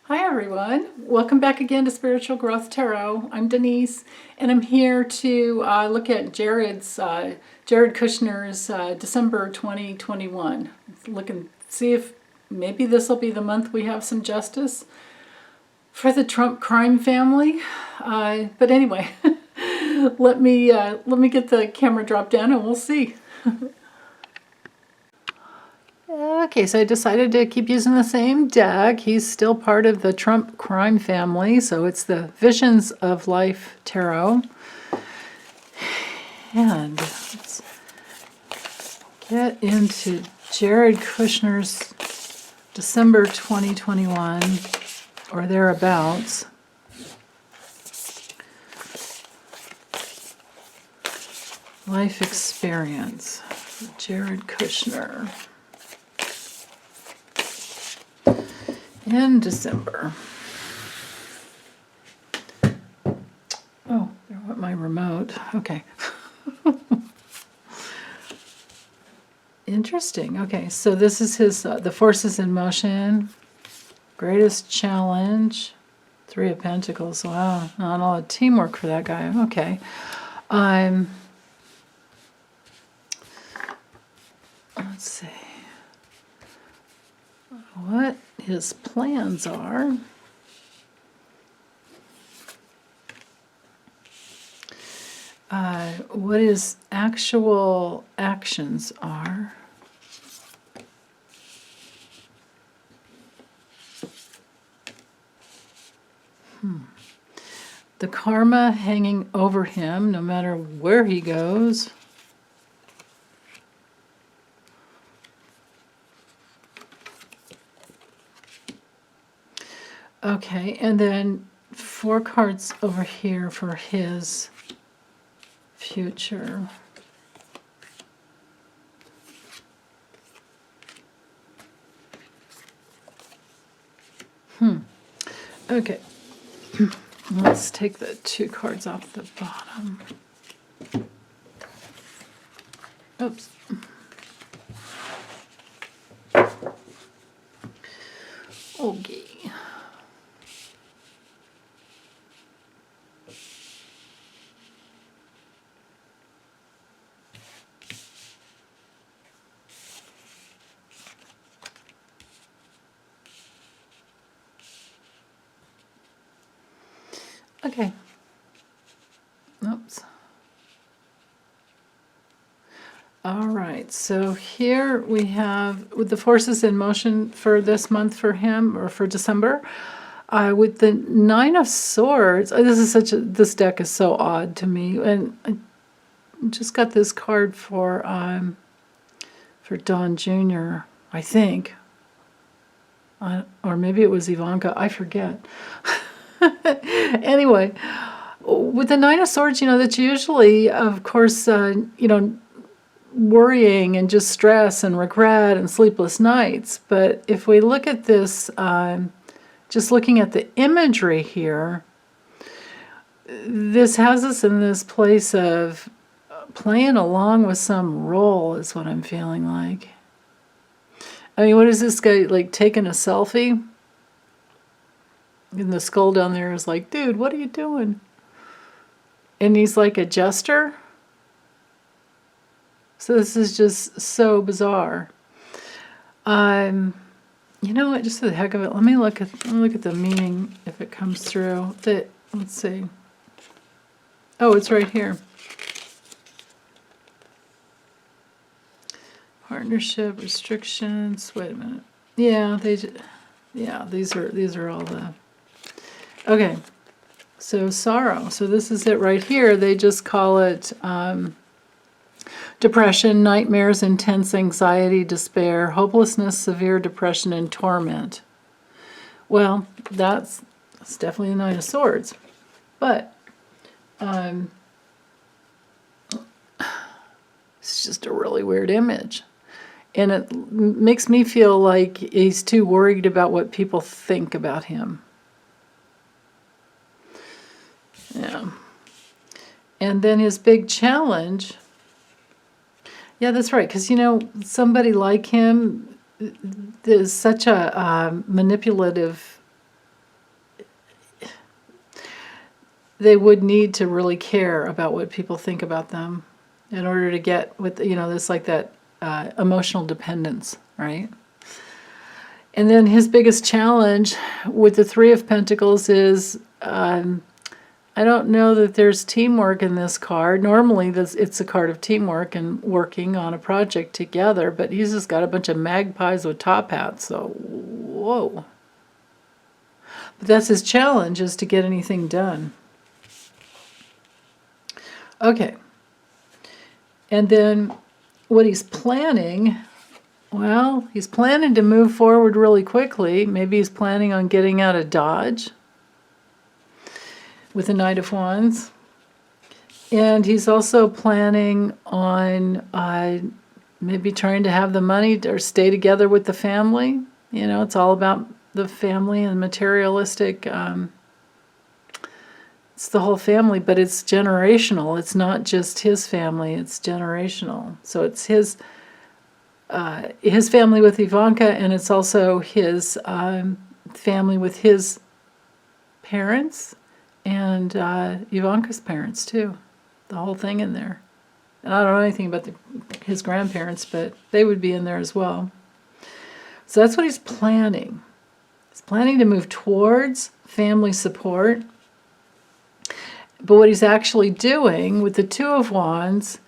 Hi everyone, welcome back again to Spiritual Growth Tarot. I'm Denise, and I'm here to look at Jared Kushner's December 2021. See if maybe this will be the month we have some justice for the Trump crime family. But anyway, let me get the camera dropped down and we'll see. Okay, so I decided to keep using the same deck. He's still part of the Trump crime family, so it's the Visions of Life Tarot. And let's get into Jared Kushner's December 2021, or thereabouts. Life experience, Jared Kushner. In December. Oh, there went my remote. Okay. Interesting. Okay, so this is his, the forces in motion, greatest challenge, 3 of Pentacles. Wow, not a lot of teamwork for that guy. Okay. Let's see what his plans are. What his actual actions are. The karma hanging over him no matter where he goes. Okay, and then 4 cards over here for his future. Okay. Let's take the 2 cards off the bottom. Oops. Okay. Okay. Oops. All right, so here we have with the forces in motion for this month for him, or for December, with the 9 of Swords. This deck is so odd to me, and I just got this card for Don Jr., I think, or maybe it was Ivanka, I forget. Anyway, with the 9 of Swords, that's usually, of course, worrying and just stress and regret and sleepless nights. But if we look at this, just looking at the imagery here, this has us in this place of playing along with some role is what I'm feeling like. I mean, what is this guy, like, taking a selfie? And the skull down there is like, dude, what are you doing? And he's like a jester. So this is just so bizarre. You know what? Just for the heck of it, let me look at the meaning if it comes through. Let's see. Oh, it's right here. Partnership restrictions. Wait a minute. Yeah, these are all the. Okay, so sorrow. So this is it right here. They just call it depression, nightmares, intense anxiety, despair, hopelessness, severe depression, and torment. Well, that's definitely the 9 of Swords. But it's just a really weird image. And it makes me feel like he's too worried about what people think about him. Yeah. And then his big challenge. Yeah, that's right. Because, somebody like him is such a manipulative they would need to really care about what people think about them in order to get with, this like that emotional dependence, right? And then his biggest challenge with the Three of Pentacles is, I don't know that there's teamwork in this card. Normally it's a card of teamwork and working on a project together, but he's just got a bunch of magpies with top hats, so whoa. But that's his challenge, is to get anything done. Okay. And then what he's planning, well, he's planning to move forward really quickly. Maybe he's planning on getting out of Dodge with the Knight of Wands. And he's also planning on maybe trying to have the money or stay together with the family. It's all about the family and materialistic. It's the whole family, but it's generational. It's not just his family, it's generational. So it's his family with Ivanka, and it's also his family with his parents and Ivanka's parents too. The whole thing in there. And I don't know anything about his grandparents, but they would be in there as well. So that's what he's planning. He's planning to move towards family support. But what he's actually doing with the Two of Wands,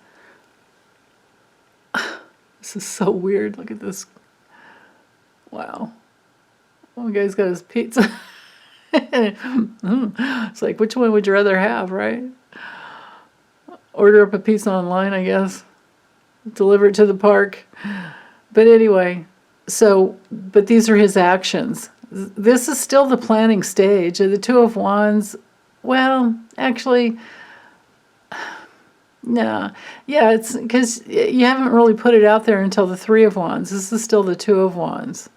this is so weird. Look at this. Wow. One guy's got his pizza. It's like, which one would you rather have, right? Order up a pizza online, I guess. Deliver it to the park. But anyway, but these are his actions. This is still the planning stage. The Two of Wands, well, actually, no. Yeah, it's because you haven't really put it out there until the Three of Wands. This is still the Two of Wands.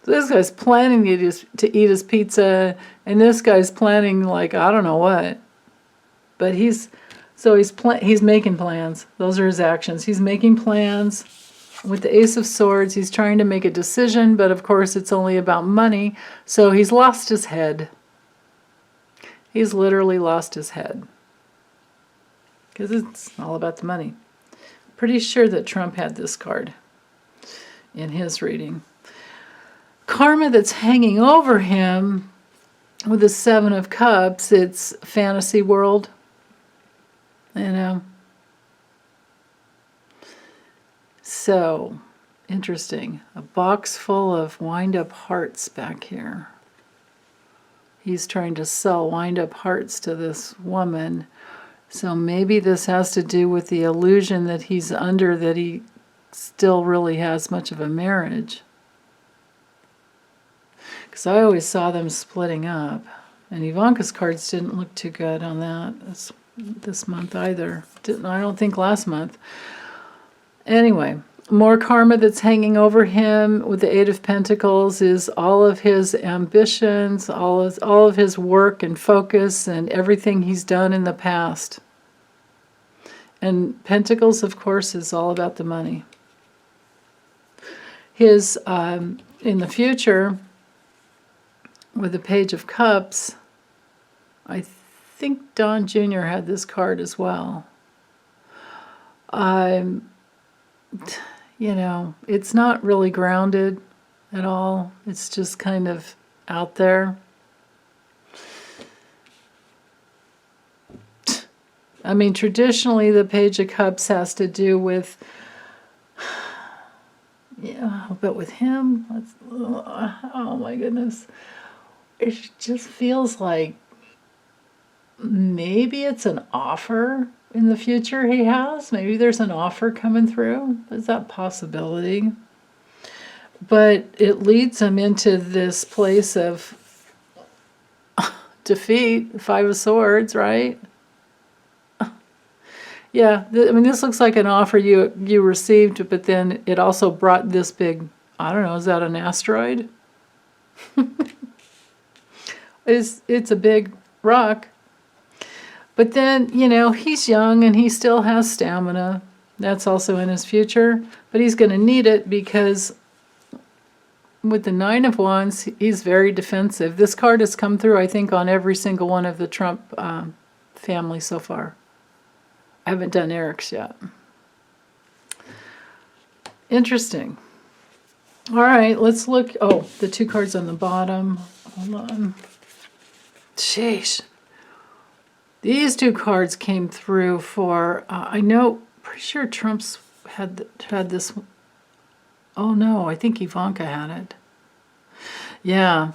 So this guy's planning to eat his pizza, and this guy's planning like, I don't know what. But he's making plans. Those are his actions. He's making plans. With the Ace of Swords, he's trying to make a decision, but of course it's only about money, so he's lost his head. He's literally lost his head. Because it's all about the money. Pretty sure that Trump had this card in his reading. Karma that's hanging over him with the Seven of Cups, it's fantasy world. So, interesting. A box full of wind-up hearts back here. He's trying to sell wind-up hearts to this woman. So maybe this has to do with the illusion that he's under, that he still really has much of a marriage. Because I always saw them splitting up. And Ivanka's cards didn't look too good on that this month either. I don't think last month. Anyway, more karma that's hanging over him with the Eight of Pentacles is all of his ambitions, all of his work and focus and everything he's done in the past. And Pentacles, of course, is all about the money. His, in the future, with the Page of Cups, I think Don Jr. had this card as well. It's not really grounded at all. It's just kind of out there. I mean, traditionally, the Page of Cups has to do with, but with him, oh my goodness. It just feels like maybe it's an offer in the future he has. Maybe there's an offer coming through. There's that possibility. But it leads him into this place of defeat, Five of Swords, right? Yeah, this looks like an offer you received, but then it also brought this big, I don't know, is that an asteroid? It's a big rock. But then, he's young and he still has stamina. That's also in his future. But he's going to need it because with the Nine of Wands, he's very defensive. This card has come through, I think, on every single one of the Trump family so far. I haven't done Eric's yet. Interesting. All right, let's look. Oh, the 2 cards on the bottom. Hold on. Sheesh. These 2 cards came through for, I know, pretty sure Trump's had this. Oh no, I think Ivanka had it. Yeah,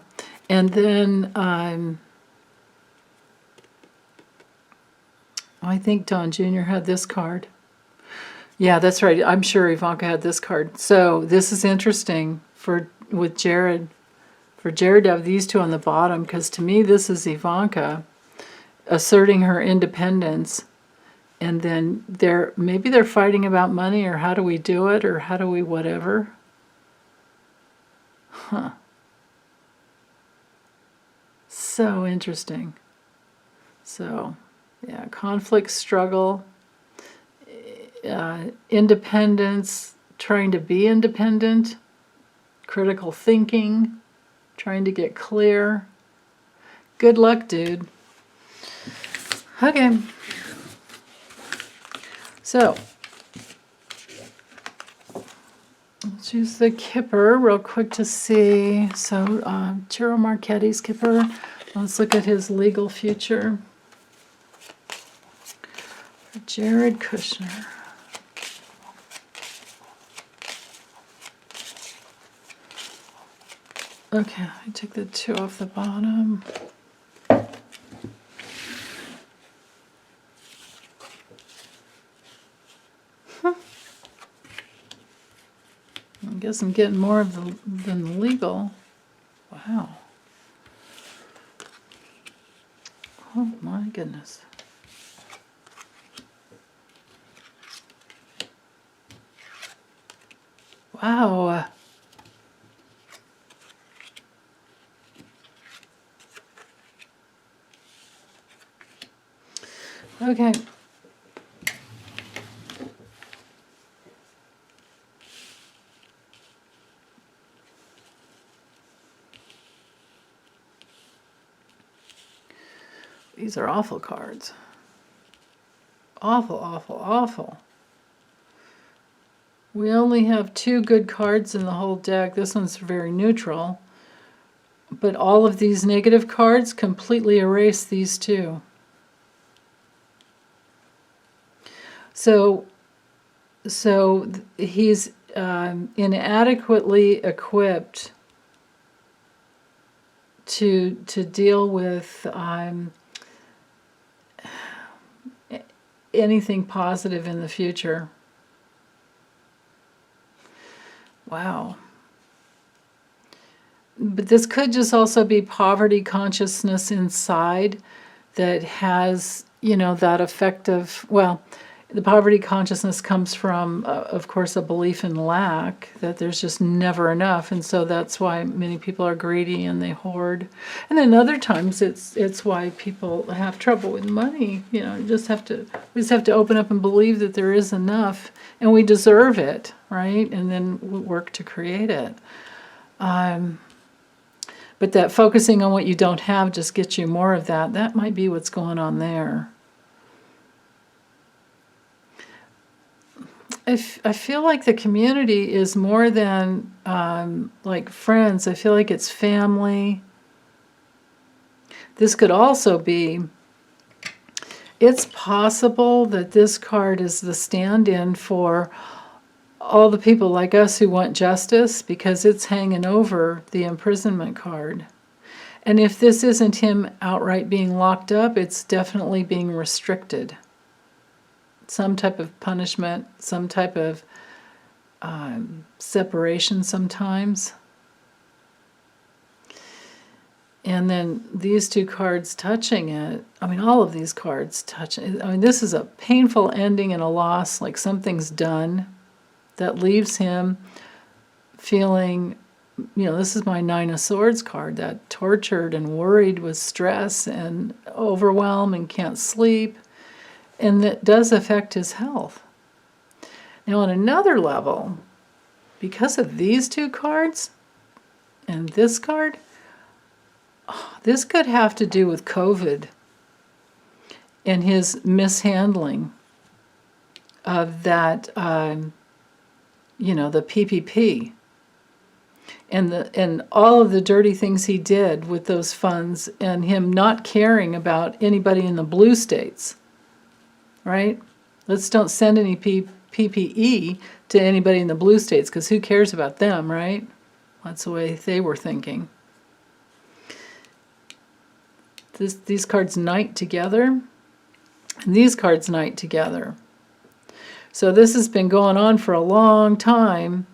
and then I think Don Jr. had this card. Yeah, that's right. I'm sure Ivanka had this card. So this is interesting with Jared. For Jared to have these 2 on the bottom, because to me this is Ivanka asserting her independence, and then maybe they're fighting about money, or how do we do it, or how do we whatever. Huh. So interesting. So, yeah, conflict, struggle, independence, trying to be independent, critical thinking, trying to get clear. Good luck, dude. Okay. So, let's use the Kipper real quick to see. So, Ciro Marchetti's Kipper. Let's look at his legal future. For Jared Kushner. Okay, I took the 2 off the bottom. I guess I'm getting more of than the legal. Wow. Oh my goodness. Wow. Okay. These are awful cards. Awful, awful, awful. We only have 2 good cards in the whole deck. This one's very neutral. But all of these negative cards completely erase these 2. So he's inadequately equipped to deal with anything positive in the future. Wow. But this could just also be poverty consciousness inside that has, that effect of, well, the poverty consciousness comes from, of course, a belief in lack, that there's just never enough, and so that's why many people are greedy and they hoard. And then other times it's why people have trouble with money. We just have to open up and believe that there is enough and we deserve it, right? And then we work to create it. But that focusing on what you don't have just gets you more of that. That might be what's going on there. I feel like the community is more than like friends. I feel like it's family. This could also be, it's possible that this card is the stand-in for all the people like us who want justice, because it's hanging over the imprisonment card. And if this isn't him outright being locked up, it's definitely being restricted. Some type of punishment, some type of separation sometimes. And then these 2 cards touching it, all of these cards touching it. This is a painful ending and a loss, like something's done that leaves him feeling, this is my 9 of Swords card, that tortured and worried with stress and overwhelm and can't sleep. And that does affect his health. Now, on another level, because of these 2 cards, And this card, this could have to do with COVID and his mishandling of that, you know, the PPP. And all of the dirty things he did with those funds, and him not caring about anybody in the blue states, right? Let's don't send any PPE to anybody in the blue states, because who cares about them, right? That's the way they were thinking. These cards knight together, and these cards knight together. So this has been going on for a long time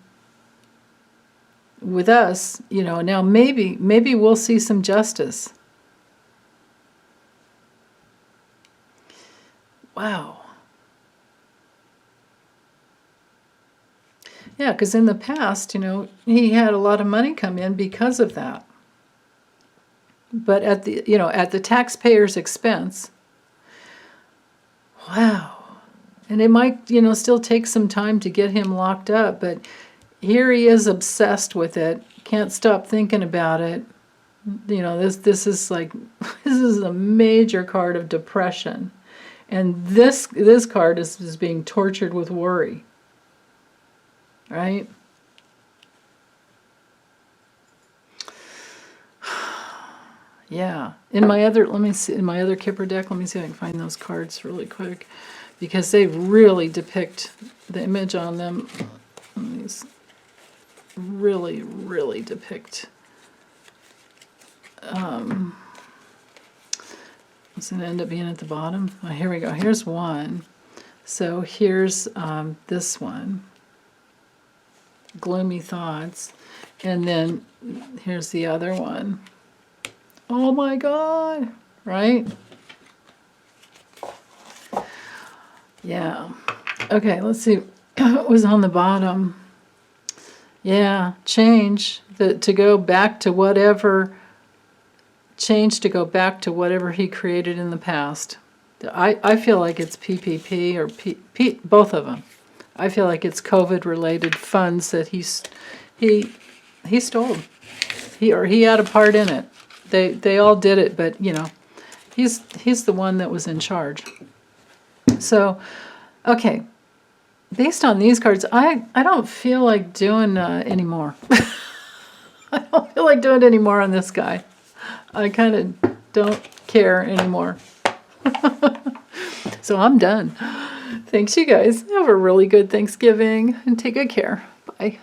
with us, you know. Now maybe we'll see some justice. Wow. Yeah, because in the past, you know, he had a lot of money come in because of that. But at the, you know, at the taxpayer's expense. Wow. And it might, you know, still take some time to get him locked up, but here he is obsessed with it, can't stop thinking about it. You know, this is like, this is a major card of depression. And this card is being tortured with worry. Right? Yeah. In my other, let me see, in my other Kipper deck, let me see if I can find those cards really quick, because they really depict the image on them. These really, really depict. It's going to end up being at the bottom. Oh, here we go. Here's one. So here's this one. Gloomy thoughts. And then here's the other one. Oh my God. Right? Yeah. Okay, let's see what was on the bottom. Yeah, change. To go back to whatever. Change to go back to whatever he created in the past. I feel like it's PPP or both of them. I feel like it's COVID-related funds that he stole. He had a part in it. They all did it, but you know, he's the one that was in charge. So, okay. Based on these cards, I don't feel like doing anymore. I don't feel like doing any more on this guy. I kind of don't care anymore. So I'm done. Thanks, you guys. Have a really good Thanksgiving and take good care. Bye.